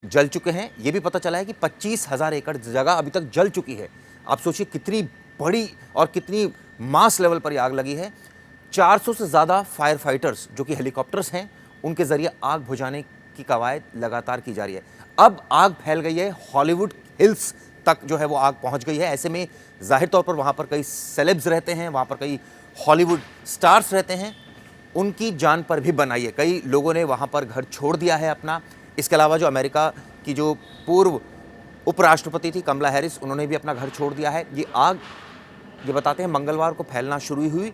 जल चुके हैं। ये भी पता चला है कि 25,000 एकड़ जगह अभी तक जल चुकी है। आप सोचिए कितनी बड़ी और कितनी मास लेवल पर ये आग लगी है। 400 से ज़्यादा फायर फाइटर्स जो कि हेलीकॉप्टर्स हैं, उनके ज़रिए आग बुझाने की कवायद लगातार की जा रही है। अब आग फैल गई है, हॉलीवुड हिल्स तक जो है वो आग पहुंच गई है। ऐसे में ज़ाहिर तौर पर वहाँ पर कई सेलेब्स रहते हैं, वहाँ पर कई हॉलीवुड स्टार्स रहते हैं, उनकी जान पर भी बनाई है। कई लोगों ने वहाँ पर घर छोड़ दिया है अपना। इसके अलावा जो अमेरिका की जो पूर्व उपराष्ट्रपति थी कमला हैरिस, उन्होंने भी अपना घर छोड़ दिया है। ये आग, ये बताते हैं, मंगलवार को फैलना शुरू हुई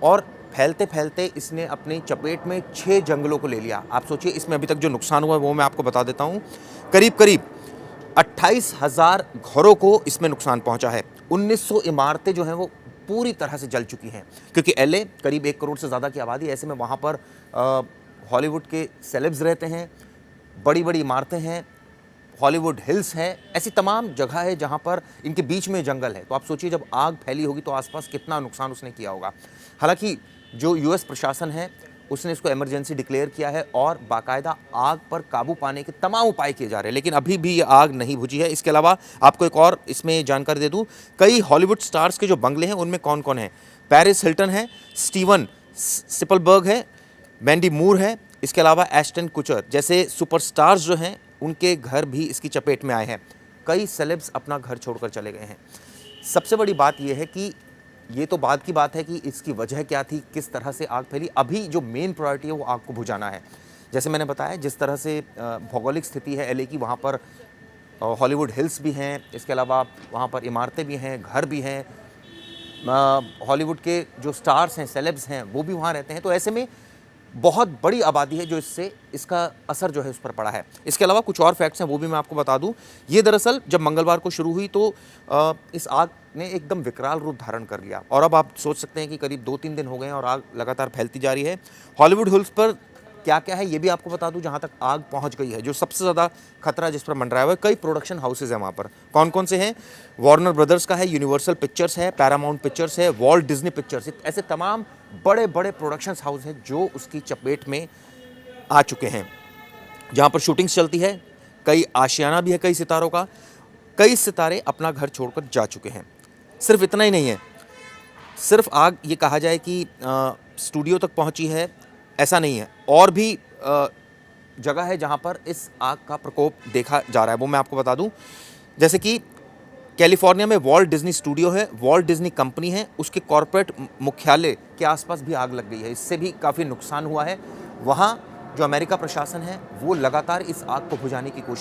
और फैलते फैलते इसने अपनी चपेट में 6 जंगलों को ले लिया। आप सोचिए इसमें अभी तक जो नुकसान हुआ है वो मैं आपको बता देता हूँ। करीब करीब 28,000 घरों को इसमें नुकसान पहुंचा है। 1900 इमारतें जो हैं वो पूरी तरह से जल चुकी हैं, क्योंकि एलए करीब 1 करोड़ से ज़्यादा की आबादी है। ऐसे में वहाँ पर हॉलीवुड के सेलेब्स रहते हैं, बड़ी बड़ी इमारतें हैं, हॉलीवुड हिल्स है, ऐसी तमाम जगह है जहाँ पर इनके बीच में जंगल है। तो आप सोचिए जब आग फैली होगी तो आसपास कितना नुकसान उसने किया होगा। हालांकि जो यूएस प्रशासन है उसने इसको इमरजेंसी डिक्लेयर किया है और बाकायदा आग पर काबू पाने के तमाम उपाय किए जा रहे हैं, लेकिन अभी भी ये आग नहीं बुझी है। इसके अलावा आपको एक और इसमें जानकारी दे दूं, कई हॉलीवुड स्टार्स के जो बंगले हैं उनमें कौन कौन है। पेरिस हिल्टन है, स्टीवन स्पिलबर्ग है, मैंडी मूर है, इसके अलावा एश्टन कुचर जैसे सुपरस्टार्स जो हैं उनके घर भी इसकी चपेट में आए हैं। कई सेलेब्स अपना घर छोड़कर चले गए हैं। सबसे बड़ी बात यह है कि ये तो बाद की बात है कि इसकी वजह क्या थी, किस तरह से आग फैली। अभी जो मेन प्रायोरिटी है वो आग को बुझाना है। जैसे मैंने बताया, जिस तरह से भौगोलिक स्थिति है एलए की, वहाँ पर हॉलीवुड हिल्स भी हैं, इसके अलावा वहाँ पर इमारतें भी हैं, घर भी हैं, हॉलीवुड के जो स्टार्स हैं, सेलेब्स हैं, वो भी वहाँ रहते हैं। तो ऐसे में बहुत बड़ी आबादी है जो इसका असर जो है उस पर पड़ा है। इसके अलावा कुछ और फैक्ट्स हैं वो भी मैं आपको बता दूं। ये दरअसल जब मंगलवार को शुरू हुई तो इस आग ने एकदम विकराल रूप धारण कर लिया और अब आप सोच सकते हैं कि करीब 2-3 दिन हो गए हैं और आग लगातार फैलती जा रही है। हॉलीवुड हिल्स पर क्या क्या है ये भी आपको बता दूं। जहां तक आग पहुंच गई है, जो सबसे ज़्यादा खतरा जिस पर मंडराया हुआ है, कई प्रोडक्शन हाउसेज हैं वहाँ पर। कौन कौन से हैं? वार्नर ब्रदर्स का है, यूनिवर्सल पिक्चर्स है, पैरामाउंट पिक्चर्स है, वॉल्ट डिज्नी पिक्चर्स, ऐसे तमाम बड़े बड़े प्रोडक्शंस हाउस हैं जो उसकी चपेट में आ चुके हैं, जहाँ पर शूटिंग्स चलती है। कई आशियाना भी है कई सितारों का। कई सितारे अपना घर छोड़कर जा चुके हैं। सिर्फ इतना ही नहीं है, सिर्फ आग ये कहा जाए कि स्टूडियो तक पहुंची है, ऐसा नहीं है। और भी जगह है जहां पर इस आग का प्रकोप देखा जा रहा है, वो मैं आपको बता दूं। जैसे कि कैलिफोर्निया में वॉल्ट डिज्नी स्टूडियो है, वॉल्ट डिज्नी कंपनी है, उसके कॉर्पोरेट मुख्यालय के आसपास भी आग लग गई है। इससे भी काफ़ी नुकसान हुआ है। वहाँ जो अमेरिका प्रशासन है वो लगातार इस आग को बुझाने की कोशिश